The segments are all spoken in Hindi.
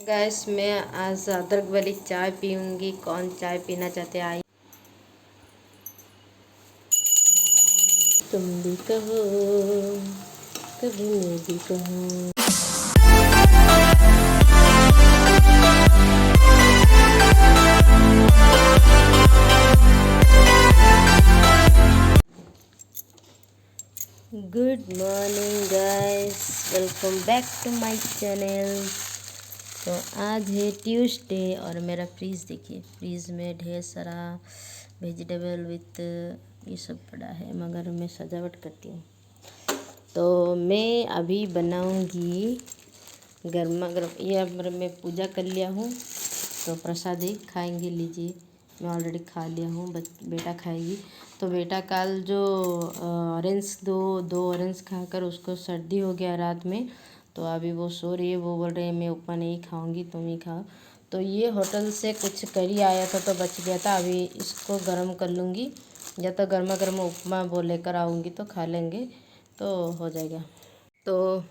गैस मैं आज अदरक वाली चाय पीऊँगी। कौन चाय पीना चाहते आई? तुम भी कहो, कभी मैं भी कहूँ। Good morning guys, welcome back to my channel. तो आज है ट्यूसडे और मेरा फ्रीज देखिए, फ्रीज में ढेर सारा वेजिटेबल विथ ये सब पड़ा है, मगर मैं सजावट करती हूँ। तो मैं अभी बनाऊँगी गर्मा गर्म। ये अब मैं पूजा कर लिया हूँ तो प्रसादी खाएंगे। लीजिए, मैं ऑलरेडी खा लिया हूँ, बेटा खाएगी। तो बेटा कल जो ऑरेंज दो ऑरेंज खाकर उसको सर्दी हो गया रात में, तो अभी वो सो रही है। वो बोल रहे हैं मैं उपमा नहीं खाऊंगी, तुम ही खाओ। तो ये होटल से कुछ करी आया था तो बच गया था, अभी इसको गर्म कर लूँगी, या तो गर्मा गर्म उपमा वो लेकर आऊँगी तो खा लेंगे तो हो जाएगा। तो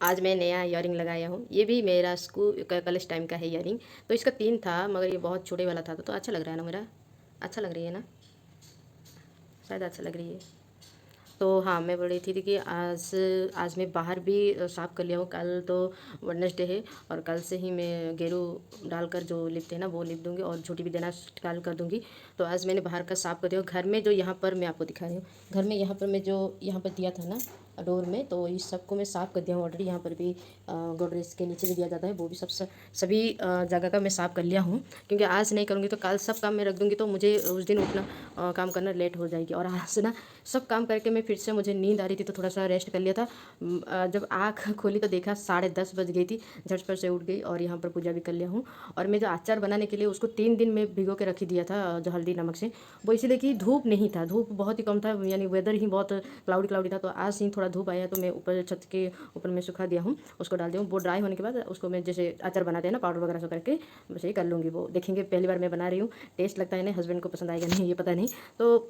आज मैं नया ईयरिंग लगाया हूँ। ये भी मेरा स्कूल कॉलेज टाइम का है ईयरिंग। तो इसका 3 था, मगर ये बहुत छोटे वाला था। तो अच्छा लग रहा है ना मेरा? अच्छा लग रही है ना? शायद अच्छा लग रही है। तो हाँ, मैं बोल रही थी कि आज मैं बाहर भी साफ़ कर लिया हूँ। कल तो वेडनेसडे है और कल से ही मैं गेरू डालकर जो लिपते हैं ना वो लिप दूँगी और झूठी भी देना कल कर दूँगी। तो आज मैंने बाहर का साफ़ कर दिया। घर में जो यहाँ पर मैं आपको दिखा रही हूँ, घर में यहाँ पर मैं जो यहाँ पर दिया था ना डोर में, तो इस सबको मैं साफ़ कर दिया हूँ ऑलरेडी। यहाँ पर भी गोदरेज के नीचे भी दिया जाता है, वो भी सभी जगह का मैं साफ़ कर लिया हूँ। क्योंकि आज नहीं करूँगी तो कल सब काम मैं रख दूँगी तो मुझे उस दिन उठना काम करना लेट हो जाएगी। और आज ना सब काम करके मैं फिर से, मुझे नींद आ रही थी तो थोड़ा सा रेस्ट कर लिया था। जब आँख खोली तो देखा 10:30 बज गई थी। झटपट से उठ गई और यहाँ पर पूजा भी कर लिया हूँ। और मैं जो अचार बनाने के लिए उसको 3 दिन में भिगो के रख दिया था, जो हल्दी नमक से, वो इसलिए कि धूप नहीं था, धूप बहुत ही कम था, यानी वेदर ही बहुत क्लाउडी था। तो आज ही थोड़ा धूप आया तो मैं ऊपर छत के ऊपर में सुखा दिया हूँ, उसको डाल दिया हूँ। वो ड्राई होने के बाद उसको मैं जैसे अचार बनाते हैं ना पाउडर वगैरह सब करके, बस यही कर लूँगी। वो देखेंगे, पहली बार मैं बना रही हूँ, टेस्ट लगता है ना, हस्बैंड को पसंद आएगा नहीं ये पता नहीं। तो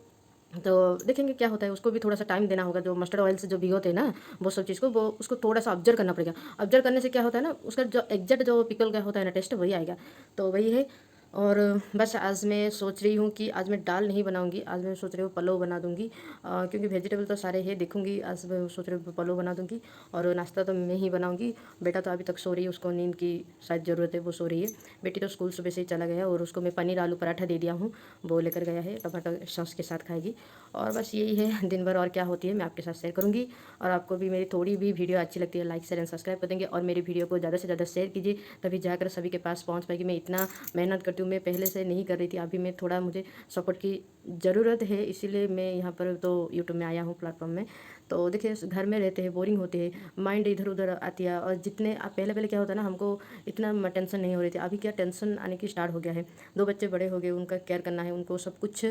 देखेंगे क्या होता है। उसको भी थोड़ा सा टाइम देना होगा। जो मस्टर्ड ऑयल से जो भिगोते हैं ना वो सब चीज़ को, वो उसको थोड़ा सा ऑब्जर्व करना पड़ेगा। ऑब्जर्व करने से क्या होता है ना, उसका जो एग्जैक्ट जो पिकल का होता है ना टेस्ट, वही आएगा। तो वही है। और बस आज मैं सोच रही हूँ कि आज मैं दाल नहीं बनाऊँगी, आज मैं सोच रही हूँ पलव बना दूँगी। क्योंकि वेजिटेबल तो सारे हैं, देखूँगी। आज मैं सोच रही हूँ पलव बना दूँगी और नाश्ता तो मैं ही बनाऊँगी। बेटा तो अभी तक सो रही है, उसको नींद की शायद ज़रूरत है, वो सो रही है। बेटी तो स्कूल सुबह से ही चला गया और उसको मैं पनीर आलू पराठा दे दिया हूँ, वो लेकर गया है, टमाटर सॉस के साथ खाएगी। और बस यही है दिन भर। और क्या होती है मैं आपके साथ शेयर करूँगी। और आपको भी मेरी थोड़ी भी वीडियो अच्छी लगती है लाइक शेयर एंड सब्सक्राइब कर देंगे और मेरी वीडियो को ज़्यादा से ज़्यादा शेयर कीजिए, तभी जाकर सभी के पास पहुँच पाएगी। मैं इतना मेहनत करती हूँ, मैं पहले से नहीं कर रही थी, अभी मैं थोड़ा, मुझे सपोर्ट की ज़रूरत है, इसीलिए मैं यहाँ पर तो यूट्यूब में आया हूँ, प्लेटफॉर्म में। तो देखिए, घर में रहते हैं, बोरिंग होते हैं, माइंड इधर उधर आती है। और जितने पहले पहले क्या होता है ना, हमको इतना टेंशन नहीं हो रही थी, अभी क्या टेंशन आने की स्टार्ट हो गया है। 2 बच्चे बड़े हो गए, उनका केयर करना है, उनको सब कुछ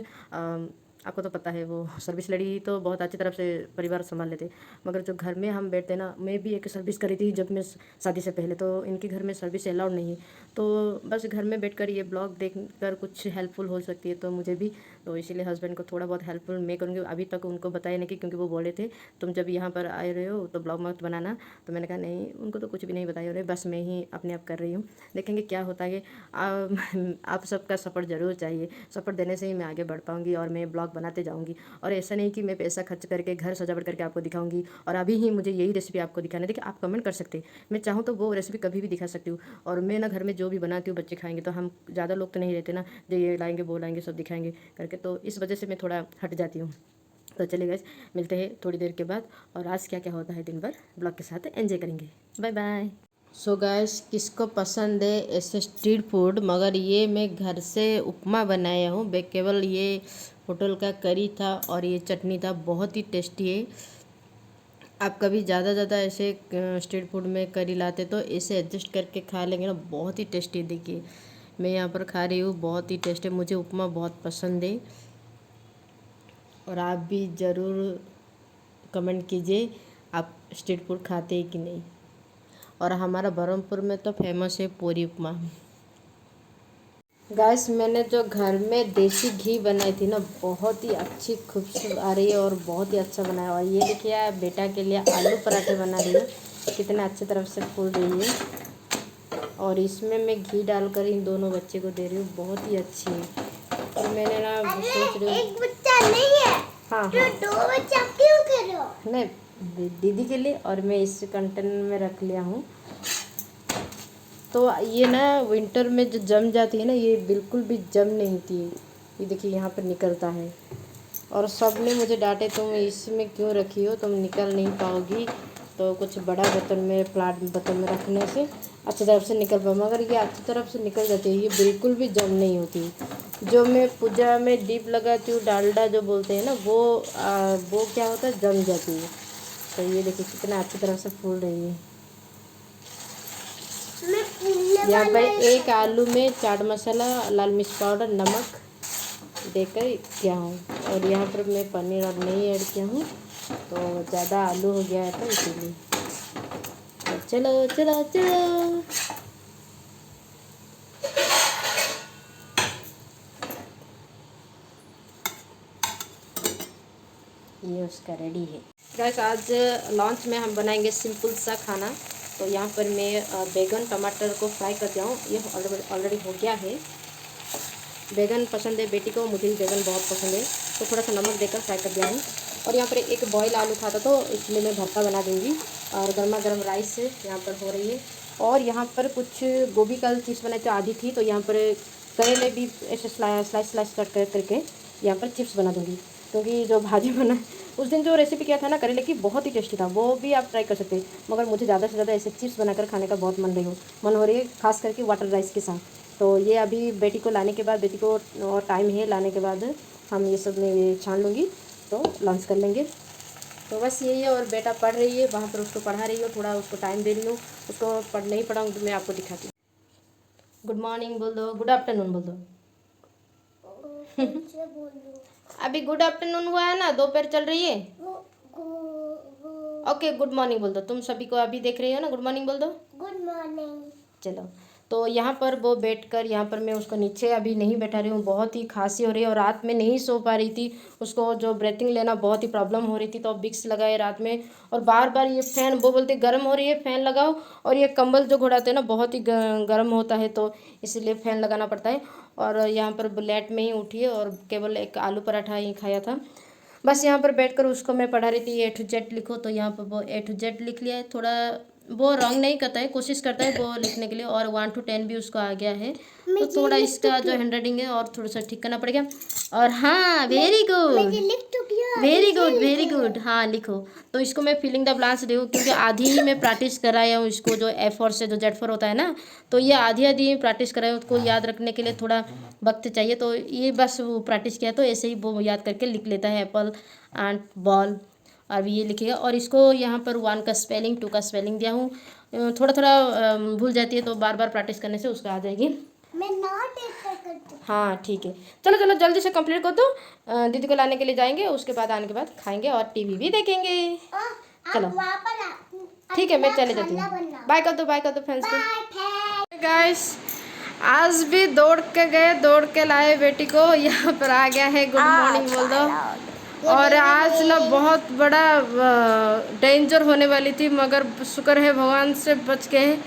आपको तो पता है। वो सर्विस लड़ी तो बहुत अच्छी तरफ से परिवार संभाल लेते, मगर जो घर में हम बैठते ना, मैं भी एक सर्विस करी थी जब मैं शादी से पहले, तो इनके घर में सर्विस अलाउड नहीं है। तो बस घर में बैठकर ये ब्लॉग देखकर कुछ हेल्पफुल हो सकती है तो मुझे भी, तो इसीलिए हस्बैंड को थोड़ा बहुत हेल्पफुल मैं करूँगी। अभी तक उनको बताया नहीं कि, क्योंकि वो बोले थे तुम जब यहाँ पर आए रहे हो तो ब्लॉग मत बनाना। तो मैंने कहा नहीं, उनको तो कुछ भी नहीं बताया रहे, बस मैं ही अपने आप कर रही हूँ। देखेंगे क्या होता है। आप सबका सपोर्ट ज़रूर चाहिए, सपोर्ट देने से ही मैं आगे बढ़ पाऊँगी और मैं ब्लॉग बनाते जाऊँगी। और ऐसा नहीं कि मैं पैसा खर्च करके घर सजावट करके आपको दिखाऊंगी और अभी ही मुझे यही रेसिपी आपको दिखाना है। देखिए, आप कमेंट कर सकते हैं, मैं चाहूँ तो वो रेसिपी कभी भी दिखा सकती हूँ। और मैं ना घर में जो भी बनाती हूँ बच्चे खाएंगे, तो हम ज़्यादा लोग तो नहीं रहते ना जो ये लाएंगे वो लाएंगे सब दिखाएंगे करके, तो इस वजह से मैं थोड़ा हट जाती हूँ। तो चलिए गाइस, मिलते हैं थोड़ी देर के बाद और आज क्या क्या होता है दिन भर ब्लॉग के साथ एंजॉय करेंगे। Bye bye. सो गाइस, किसको पसंद है ऐसे स्ट्रीट फूड, मगर ये मैं घर से उपमा बनाया हूँ। केवल ये होटल का करी था और ये चटनी था, बहुत ही टेस्टी है। आप कभी ज़्यादा ऐसे स्ट्रीट फूड में करी लाते तो ऐसे एडजस्ट करके खा लेंगे ना, बहुत ही टेस्टी। देखिए, मैं यहाँ पर खा रही हूँ, बहुत ही टेस्टी। मुझे उपमा बहुत पसंद है और आप भी ज़रूर कमेंट कीजिए आप स्ट्रीट फूड खाते हैं कि नहीं। और हमारा बरहमपुर में तो फेमस है पूरी उपमा। गैस, मैंने जो घर में देसी घी बनाई थी ना, बहुत ही अच्छी खुशबू आ रही है और बहुत ही अच्छा बनाया। और ये देखिए, बेटा के लिए आलू पराठे बना रही हूँ, कितने अच्छी तरफ से फूल रही है। और इसमें मैं घी डालकर इन दोनों बच्चे को दे रही हूँ, बहुत ही अच्छी है। और मैंने ना सोच रही हूँ एक बच्चा नहीं है। हाँ तो दो बच्चा क्यों कर रहे हो? नहीं, दीदी के लिए, और मैं इस कंटेनर में रख लिया हूँ। तो ये ना विंटर में जो जम जाती है ना, ये बिल्कुल भी जम नहीं थी। ये देखिए यहाँ पर निकलता है। और सब ने मुझे डांटे, तुम इसमें क्यों रखी हो, तुम निकल नहीं पाओगी। तो कुछ बड़ा बर्तन में, प्लाट बर्तन में रखने से अच्छी तरफ से निकल पाओ, मगर ये अच्छी तरफ से निकल जाती है। ये बिल्कुल भी जम नहीं होती। जो मैं पूजा में दीप लगाती हूँ, डालडा जो बोलते हैं ना, वो क्या होता है, जम जाती है। तो ये देखिए कितना अच्छी तरह से फूल रही है। यहाँ पर एक आलू में चाट मसाला, लाल मिर्च पाउडर, नमक देकर किया हूँ। और यहाँ पर मैं पनीर और नहीं ऐड किया हूँ, तो ज़्यादा आलू हो गया है तो इसीलिए। तो चलो चलो चलो, ये उसका रेडी है। गाइस आज लंच में हम बनाएंगे सिंपल सा खाना। तो यहाँ पर मैं बैगन टमाटर को फ्राई कर दिया हूँ, ये ऑलरेडी हो गया है। बैगन पसंद है बेटी को, मुझे भी बैगन बहुत पसंद है, तो थोड़ा सा नमक देकर फ्राई कर दिया हूँ। और यहाँ पर एक बॉयल आलू था तो इसलिए मैं भरता बना दूँगी। और गर्मा गर्म राइस यहाँ पर हो रही है। और यहाँ पर कुछ गोभी का चिप्स बनाई तो आधी थी, तो यहाँ पर करेले भी ऐसे स्लाइस कट करके यहाँ पर चिप्स बना दूँगी। क्योंकि जो भाजी बना उस दिन जो रेसिपी किया था ना करेले की, बहुत ही टेस्टी था, वो भी आप ट्राई कर सकते हैं। मगर मुझे ज़्यादा से ज़्यादा ऐसे चिप्स बनाकर खाने का बहुत मन हो रही है, खास करके वाटर राइस के साथ। तो ये अभी बेटी को लाने के बाद, बेटी को और टाइम है लाने के बाद हम ये सब में ये छान लूँगी, तो लंच कर लेंगे। तो बस यही है। और बेटा पढ़ रही है, वहाँ पर उसको पढ़ा रही हूँ, थोड़ा उसको टाइम दे रही हूँ। उसको नहीं पढ़ाऊँगी तो मैं आपको दिखाती हूँ। गुड मॉर्निंग बोल दो, गुड आफ्टरनून बोल दो। अभी गुड आफ्टरनून हुआ है ना, दोपहर चल रही है। ओके गुड मॉर्निंग बोल दो। तुम सभी को अभी देख रही हो ना, गुड मॉर्निंग बोल दो। Good morning. चलो, तो यहाँ पर वो बैठकर, यहाँ पर मैं उसको नीचे अभी नहीं बैठा रही हूँ, बहुत ही खांसी हो रही है और रात में नहीं सो पा रही थी। उसको जो ब्रीथिंग लेना बहुत ही प्रॉब्लम हो रही थी, तो विक्स लगाए रात में। और बार बार ये फ़ैन, वो बोलते गर्म हो रही है फ़ैन लगाओ, और ये कंबल जो घोड़ाते हैं ना बहुत ही गर्म होता है, तो इसलिए फ़ैन लगाना पड़ता है। और यहाँ पर लेट में ही उठी है और केवल एक आलू पराठा ही खाया था। बस यहाँ पर बैठकर उसको मैं पढ़ा रही थी, A to Z लिखो, तो यहाँ पर वो A to Z लिख लिया है। थोड़ा वो रॉन्ग नहीं करता है, कोशिश करता है वो लिखने के लिए, और 1 to 10 भी उसको आ गया है। तो थोड़ा इसका जो हैंड राइटिंग है और थोड़ा सा ठीक करना पड़ेगा। और हाँ, very good very good very good, हाँ लिखो। तो इसको मैं फिलिंग द ब्लैंक्स दूँ, क्योंकि आधी ही मैं प्रैक्टिस कराया हूँ इसको, जो A4 से जो Z4 होता है ना, तो ये आधी ही प्रैक्टिस कराया हूँ। उसको याद रखने के लिए थोड़ा वक्त चाहिए, तो ये बस वो प्रैक्टिस किया तो ऐसे ही वो याद करके लिख लेता है, एप्पल एंड बॉल। अभी ये लिखेगा। और इसको यहाँ पर 1 का स्पेलिंग, 2 का स्पेलिंग दिया हूँ। थोड़ा थोड़ा भूल जाती है, तो बार बार प्रैक्टिस करने से उसका आ जाएगी। मैं नोट करती हूँ। हाँ ठीक है, चलो चलो जल्दी से कंप्लीट कर दो। दीदी को लाने के लिए जाएंगे, उसके बाद आने के बाद खाएंगे और टीवी भी देखेंगे। चलो ठीक है, मैं चले जाती हूँ। बाय कर दो, बाय कर दो फ्रेंड्स को। गाइस आज भी दौड़ के गए, दौड़ के लाए बेटी को, यहाँ पर आ गया है, गुड मॉर्निंग बोल दो। और आज ना बहुत बड़ा डेंजर होने वाली थी, मगर शुक्र है भगवान से बच गए।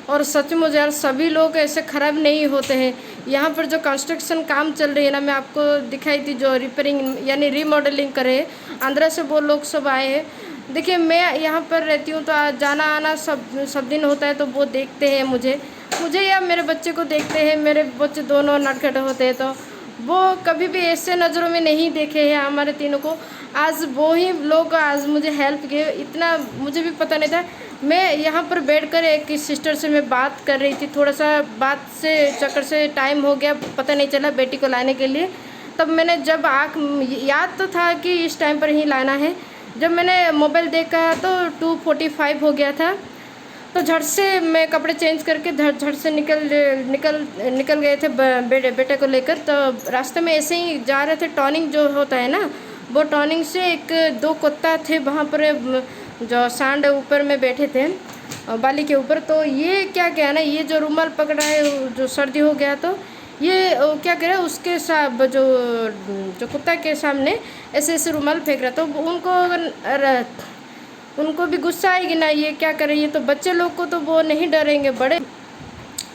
और सचमुच यार सभी लोग ऐसे ख़राब नहीं होते हैं। यहाँ पर जो कंस्ट्रक्शन काम चल रही है ना, मैं आपको दिखाई थी, जो रिपेयरिंग यानी रीमॉडलिंग करे, आंध्रा से वो लोग सब आए हैं। देखिए मैं यहाँ पर रहती हूँ, तो जाना आना सब दिन होता है, तो वो देखते हैं मुझे या मेरे बच्चे को देखते हैं। मेरे बच्चे दोनों नटखट होते हैं, तो वो कभी भी ऐसे नज़रों में नहीं देखे हैं हमारे तीनों को। आज वो ही लोग आज मुझे हेल्प किए, इतना मुझे भी पता नहीं था। मैं यहाँ पर बैठकर एक सिस्टर से मैं बात कर रही थी, थोड़ा सा बात से चक्कर से टाइम हो गया, पता नहीं चला बेटी को लाने के लिए। तब मैंने जब याद तो था कि इस टाइम पर ही लाना है, जब मैंने मोबाइल देखा तो 2:45 हो गया था। तो झट से मैं कपड़े चेंज करके झट से निकल गए थे बेटे को लेकर। तो रास्ते में ऐसे ही जा रहे थे, टर्निंग जो होता है ना, वो टर्निंग से 1-2 कुत्ता थे वहाँ पर, जो सांड ऊपर में बैठे थे बाली के ऊपर। तो ये क्या ना, ये जो रुमाल पकड़ा है, जो सर्दी हो गया, तो ये क्या कह रहा है, उसके साथ जो कुत्ता के सामने ऐसे रुमाल फेंक रहा। तो उनको भी गुस्सा आएगी ना, ये क्या कर रही है। तो बच्चे लोग को तो वो नहीं डरेंगे,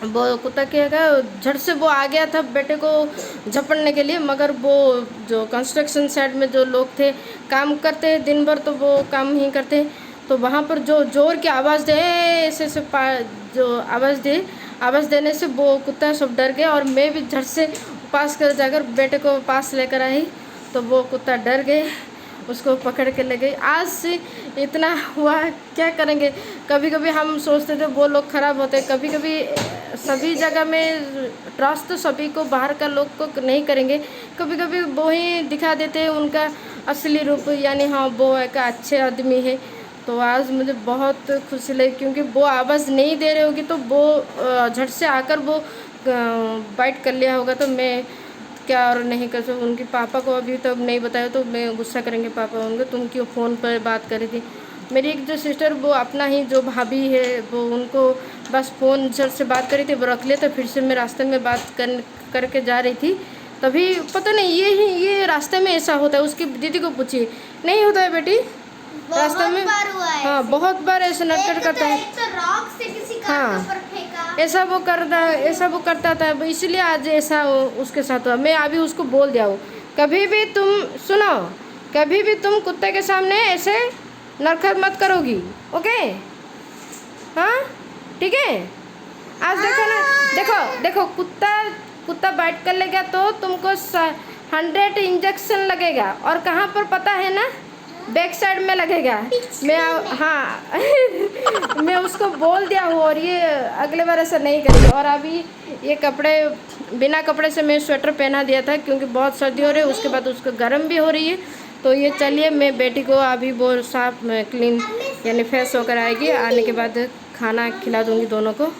वो कुत्ता क्या है, झट से वो आ गया था बेटे को झपटने के लिए, मगर वो जो कंस्ट्रक्शन साइड में जो लोग थे काम करते हैं दिन भर, तो वो काम ही करते हैं, तो वहाँ पर जो जोर की आवाज़ दे ऐसे जो आवाज़ देने से वो कुत्ता सब डर गया, और मैं भी झट से पास कर जाकर बेटे को पास लेकर आई, तो वो कुत्ता डर गए, उसको पकड़ के ले गई। आज से इतना हुआ, क्या करेंगे। कभी कभी हम सोचते थे वो लोग ख़राब होते, कभी कभी सभी जगह में ट्रस्ट तो सभी को बाहर का लोग को नहीं करेंगे, कभी कभी वो ही दिखा देते हैं उनका असली रूप, यानी हाँ वो एक अच्छे आदमी है। तो आज मुझे बहुत खुशी लगी, क्योंकि वो आवाज़ नहीं दे रहे होगी तो वो झट से आकर वो बाइट कर लिया होगा, तो मैं क्या और नहीं कर सकती। उनके पापा को अभी तक नहीं बताया, तो मैं गुस्सा करेंगे पापा होंगे, तुम क्यों फ़ोन पर बात कर रही थी। मेरी एक जो सिस्टर, वो अपना ही जो भाभी है, वो उनको बस फ़ोन झट से बात करी थी, वो रख लिया था, फिर से मैं रास्ते में बात करके जा रही थी, तभी पता नहीं ये रास्ते में ऐसा होता है। उसकी दीदी को पूछिए, नहीं होता है बेटी रास्ते में? हाँ, बहुत बार ऐसा नटखट करता है। तो रॉक से किसी कार हाँ, के ऊपर फेंका। ऐसा वो करता था, इसलिए आज ऐसा उसके साथ हुआ। मैं अभी उसको बोल दिया हूँ, कभी भी तुम सुनो, कभी भी तुम कुत्ते के सामने ऐसे नरखत मत करोगी, ओके? हाँ, ठीक है। आज देखो ना, देखो कुत्ता बाइट कर लेगा तो तुमको 100 इंजेक्शन लगेगा, और कहाँ पर पता है ना? बैक साइड में लगेगा। मैं उसको बोल दिया हूँ, और ये अगले बार ऐसा नहीं करेगा। और अभी ये कपड़े, बिना कपड़े से मैं स्वेटर पहना दिया था, क्योंकि बहुत सर्दी हो रही है, उसके बाद उसको गर्म भी हो रही है। तो ये चलिए, मैं बेटी को अभी वो साफ क्लीन यानी फ्रेश होकर आएगी, आने के बाद खाना खिला दूँगी दोनों को।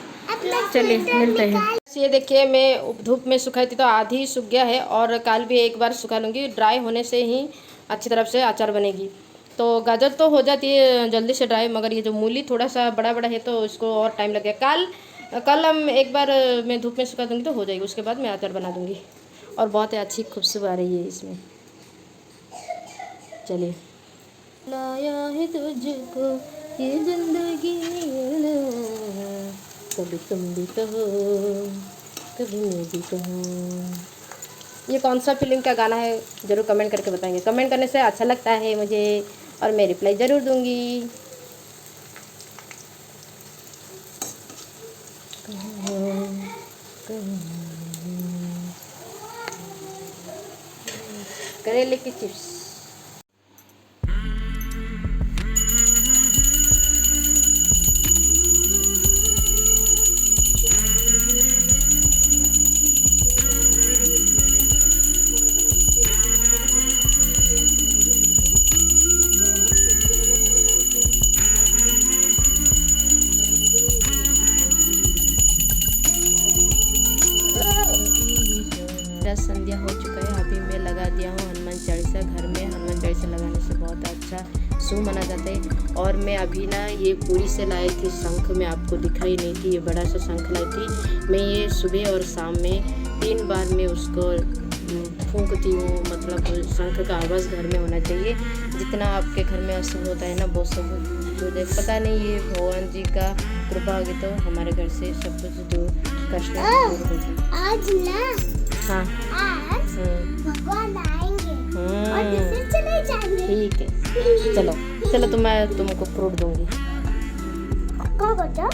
चलिए मिलते हैं। ये देखिए, मैं धूप में सुखाई थी तो आधी सूख गया है, और कल भी एक बार सुखा लूँगी। ड्राई होने से ही अच्छी तरफ से अचार बनेगी। तो गाजर तो हो जाती है जल्दी से ड्राई, मगर ये जो मूली थोड़ा सा बड़ा है तो इसको और टाइम लगेगा। कल हम एक बार मैं धूप में सुखा दूँगी तो हो जाएगी, उसके बाद मैं अचार बना दूँगी। और बहुत अच्छी खुशबू आ रही है इसमें। चलिए। लाया है तुझको ये जिंदगी, कभी तुम भी कहो, कभी मैं भी कहूँ। ये कौन सा फिल्म का गाना है ज़रूर कमेंट करके बताएंगे। कमेंट करने से अच्छा लगता है मुझे, और मैं रिप्लाई ज़रूर दूँगी। करेले की चिप्स। संध्या हो चुका है, अभी मैं लगा दिया हूँ हनुमान चालीसा। घर में हनुमान चालीसा लगाने से बहुत अच्छा शुभ माना जाता है। और मैं अभी ना ये पूरी से लाई थी शंख में, आपको दिखाई नहीं थी, ये बड़ा सा शंख लाई थी मैं। ये सुबह और शाम में 3 बार मैं उसको फूंकती हूँ, मतलब शंख का आवाज़ घर में होना चाहिए। जितना आपके घर में अशुभ होता है ना, वो सब मुझे पता नहीं, ये भगवान जी का कृपा होगी तो हमारे घर से सब कुछ दूर कष्ट दूर होगी। आज ना, हाँ, आज भगवान आएंगे और फिर चले जाएंगे। ठीक है, चलो तो मैं तुमको फ्रूट दूंगी। कौन बच्चा?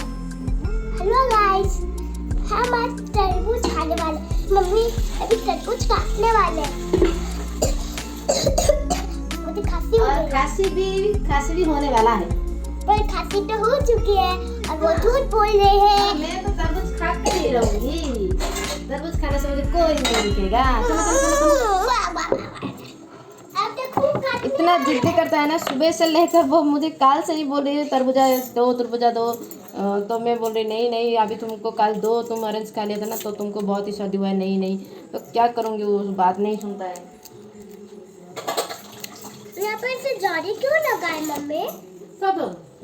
हेलो गाइस, हम आज तरबूज खाने वाले। मम्मी अभी तरबूज काटने वाले हैं। मुझे खांसी हो गई। खांसी भी होने वाला है, पर खांसी तो हो चुकी है और वो झूठ बोल रहे हैं। मैं तो तरबूज खा के ही रहूंगी, तरबूज खाने से मुझे कोई नहीं रुकेगा। इतना जिद्दी करता है ना, सुबह से लेकर वो मुझे काल से ही बोल रही है तरबूजा दो। तो मैं बोल रही नहीं, अभी तुमको कल दो, तुम ऑरेंज खा लिया था ना, तो तुमको बहुत ही सर्दी हुआ है। नहीं, तो क्या करूँगी, वो बात नहीं सुनता है। यहाँ पर ऐसे जाली क्यों लगाए मम्मी? तो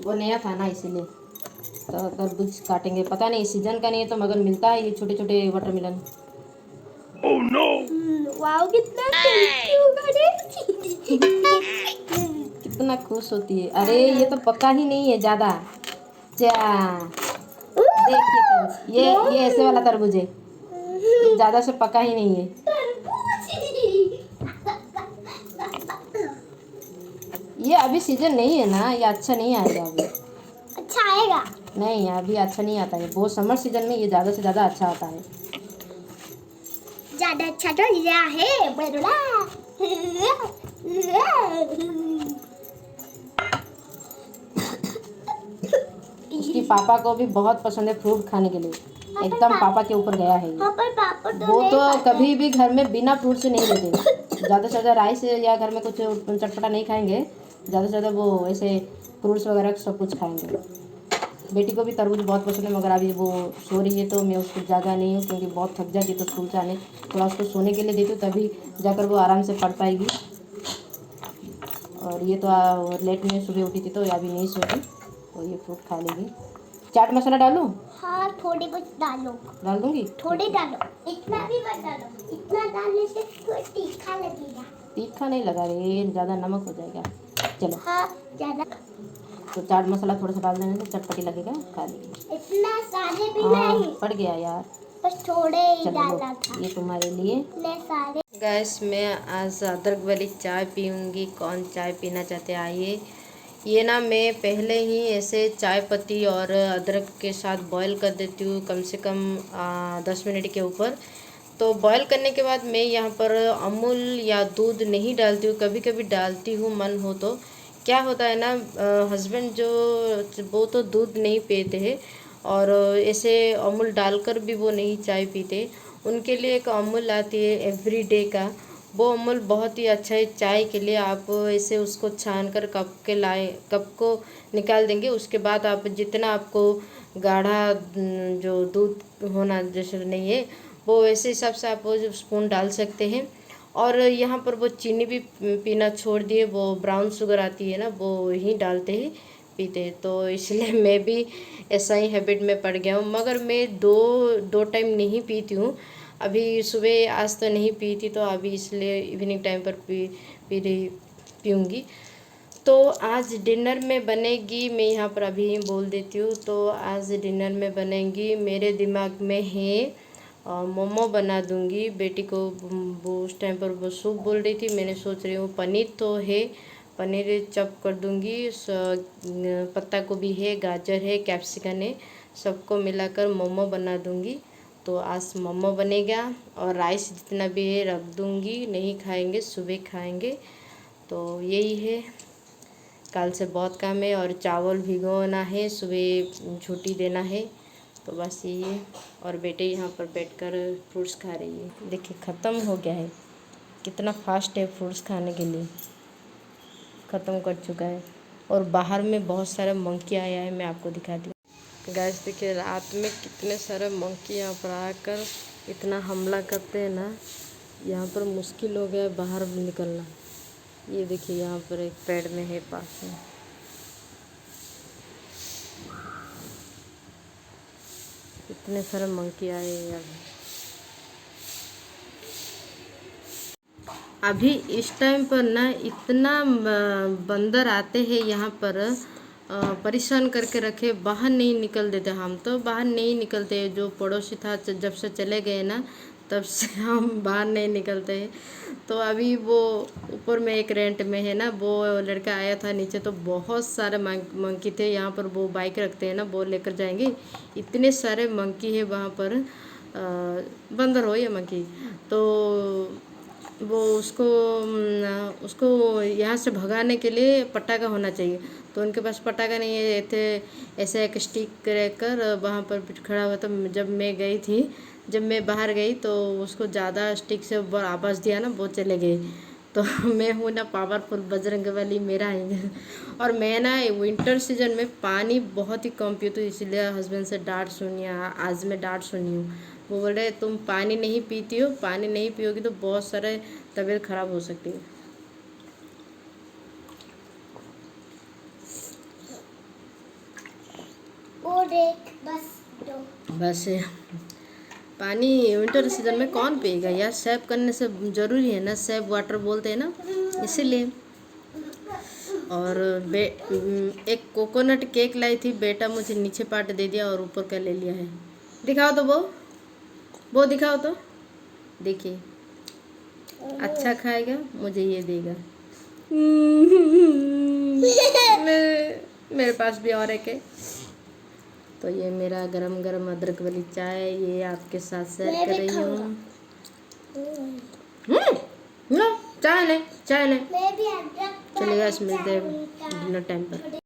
वो नया था ना, इसीलिए। तो तरबूज काटेंगे, पता नहीं सीजन का नहीं है तो मगर मिलता है ये छोटे वाटरमेलन। Oh no! वाओ, कितना टेस्टी होगा रे। कितना खुश होती है। अरे ये तो पका ही नहीं है ज़्यादा। देखिए फ्रेंड्स, ये ऐसे वाला तरबूज है, ये ज़्यादा से पका ही नहीं है। ये अभी सीजन नहीं है ना, ये अच्छा नहीं आएगा अभी। अच्छा आएगा? नहीं, अभी अच्छा नहीं आता है, वो समर सीजन में ये ज़्यादा से ज़्यादा अच्छा आता है। ज़्यादा अच्छा तो यह है बड़ा। उसकी पापा को भी बहुत पसंद है फ्रूट खाने के लिए, एकदम पापा के ऊपर गया है ये। पापा वो तो कभी भी घर में बिना फ्रूट से नहीं रहते। ज़्यादा से ज़्यादा राइस या घर में कुछ चटपटा नहीं खाएंगे, ज़्यादा से ज़्यादा वो ऐसे फ्रूट्स वगैरह सब कुछ खाएंगे। बेटी को भी तरबूज बहुत पसंद है, मगर अभी वो सो रही है तो मैं उसको जागा नहीं हूँ, क्योंकि बहुत थक जाती है तो स्कूल से आने थोड़ा उसको सोने के लिए देती हूँ, तभी जाकर वो आराम से पढ़ पाएगी। और ये तो लेट में सुबह उठी थी तो अभी नहीं सोती, तो ये फ्रूट खा लेगी। चाट मसाला डालूँ? हाँ, थोड़ी बहुत डालो। डाल दूँगी? थोड़ी डालो, इतना भी मत डालो, इतना डालने से थोड़ा तीखा लगेगा। तीखा नहीं लगा रे, ज़्यादा नमक हो जाएगा। चलो हाँ, ज़्यादा तो चाट मसाला थोड़ा सा डाल देने से चटपटी लगेगा, खा लेगी। इतना सारे भी हाँ, नहीं, पड़ गया यार, बस थोड़े ही चलो डाला था। ये तुम्हारे लिए। इतने सारे। गैस मैं आज अदरक वाली चाय पीऊँगी। कौन चाय पीना चाहते आइए। ये ना मैं पहले ही ऐसे चाय पत्ती और अदरक के साथ बॉईल कर देती हूँ, कम से कम 10 मिनट के ऊपर। तो बॉईल करने के बाद मैं यहाँ पर अमूल या दूध नहीं डालती हूँ, कभी कभी डालती हूँ मन हो तो। क्या होता है ना, हस्बैंड जो वो तो दूध नहीं पीते हैं और ऐसे अमूल डालकर भी वो नहीं चाय पीते। उनके लिए एक अमूल आती है एवरीडे का, वो अमूल बहुत ही अच्छा है चाय के लिए। आप ऐसे उसको छान कर कप को निकाल देंगे, उसके बाद आप जितना आपको गाढ़ा जो दूध होना जैसे नहीं है, वो वैसे हिसाब से आप वो स्पून डाल सकते हैं। और यहाँ पर वो चीनी भी पीना छोड़ दिए, वो ब्राउन शुगर आती है ना, वो ही डालते हैं पीते हैं। तो इसलिए मैं भी ऐसा ही हैबिट में पड़ गया हूँ, मगर मैं दो टाइम नहीं पीती हूँ। अभी सुबह आज तो नहीं पी थी, तो अभी इसलिए इवनिंग टाइम पर पीऊँगी। तो आज डिनर में बनेगी, मैं यहाँ पर अभी ही बोल देती हूँ। तो आज डिनर में बनेगी, मेरे दिमाग में है मोमो बना दूँगी। बेटी को वो उस टाइम पर वो सूप बोल रही थी, मैंने सोच रही हूँ पनीर तो है, पनीर चॉप कर दूँगी। पत्ता गोभी है, गाजर है, कैप्सिकम है, सबको मिलाकर मोमो बना दूँगी। तो आज मोमो बनेगा और राइस जितना भी है रख दूँगी, नहीं खाएंगे सुबह खाएंगे। तो यही है, कल से बहुत काम है और चावल भिगोना है, सुबह छुट्टी देना है। तो बस यही है। और बेटे यहाँ पर बैठकर फ्रूट्स खा रही है। देखिए ख़त्म हो गया है, कितना फास्ट है फ्रूट्स खाने के लिए, ख़त्म कर चुका है। और बाहर में बहुत सारे मंकी आया है, मैं आपको दिखाती हूँ। गाइस देखिए रात में कितने सारे मंकी यहाँ पर आकर इतना हमला करते हैं ना, यहाँ पर मुश्किल हो गया है बाहर निकलना। ये देखिए यहाँ पर एक पेड़ में है पास में, इतने सारे मंकी आए हैं यार। अभी इस टाइम पर ना इतना बंदर आते हैं यहाँ पर, परेशान करके रखे, बाहर नहीं निकल देते। हम तो बाहर नहीं निकलते, जो पड़ोसी था जब से चले गए ना तब से हम बाहर नहीं निकलते हैं। तो अभी वो ऊपर में एक रेंट में है ना, वो लड़का आया था नीचे, तो बहुत सारे मंकी थे यहाँ पर। वो बाइक रखते हैं ना, वो लेकर जाएंगे, इतने सारे मंकी है वहाँ पर, बंदर हो या मंकी। तो वो उसको यहाँ से भगाने के लिए पटाखा होना चाहिए, तो उनके पास पटाखा नहीं है। थे ऐसे एक स्टिक रहकर वहाँ पर खड़ा हुआ था। जब मैं बाहर गई तो उसको ज़्यादा स्टिक से आवाज़ दिया ना, वो चले गए। तो मैं हूँ ना पावरफुल बजरंग वाली, मेरा है। और मैं ना विंटर सीजन में पानी बहुत ही कम पीती हूँ, इसलिए हस्बैंड से डांट सुनी, आज मैं डांट सुनी हूँ। वो बोल रहे तुम पानी नहीं पीती हो, पानी नहीं पियोगी तो बहुत सारे तबीयत ख़राब हो सकती है। और एक बस पानी विंटर सीजन में कौन पिएगा यार, सेव करने से ज़रूरी है ना, सेव वाटर बोलते हैं ना, इसीलिए। और एक कोकोनट केक लाई थी, बेटा मुझे नीचे पार्ट दे दिया और ऊपर का ले लिया है। दिखाओ तो वो दिखाओ तो, देखिए अच्छा खाएगा मुझे ये देगा। मेरे पास भी और एक है। तो ये मेरा गरम गरम अदरक वाली चाय ये आपके साथ शेयर कर रही हूँ। लो चाय ले। मैं भी अदरक चलिए गाइस, मिलते हैं डिनर टाइम पर।